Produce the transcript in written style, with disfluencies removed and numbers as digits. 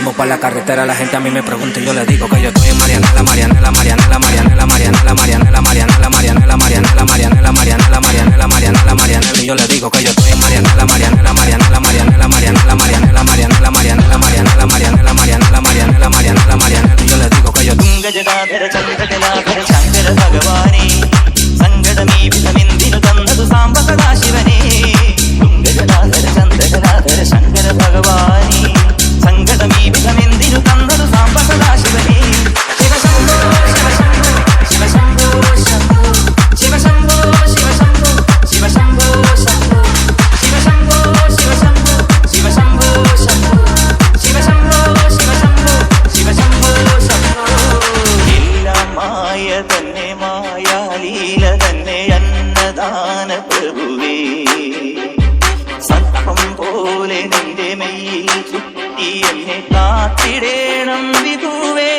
salimos para la carretera, la gente a mí me pregunta y yo le digo que yo estoy en Marianela, Marianela, Marianela, Marianela, Marianela, Marianela, Marianela, Marianela, Marianela, Marianela, Marianela, Marianela, Marianela, Marianela, y yo le digo que yo estoy en Marianela, Marianela, Marianela, Marianela, Marianela, Marianela, Marianela, Marianela, Marianela, Marianela, Marianela, Marianela, Marianela, Marianela, y yo le digo que yo ഗജടാധര ചന്ദ്രകലാധര Shankara ഭഗവാനേ സങ്കടമീ വിധമെന്തിനു തന്നതു സാംബ സദാശിവനേ ഗജടാധര ചന്ദ്രകലാധര ശങ്കര ഭഗവാനേ സങ്കടമീ വിധമെന്തിനു തന്നതു സാംബ സദാശിവനേ ശിവശംഭോ ശിവശംഭോ ശിവശംഭോ ശംഭോ ശിവശംഭോ ശിവശംഭോ ശംഭോ ശിവശംഭോ ശിവശംഭോ ശിവശംഭോ ശംഭോ ശിവശംഭോ ശിവശംഭോ ശിവശംഭോ മായ തന്നെ മായാലീല തന്നെ അന്നദാന പ്രഭുവേ സർപ്പം പോലെ നിന്റെ മെയ്യിൽ ചുറ്റി എന്നെ കാത്തിടേണം വിധുവേ.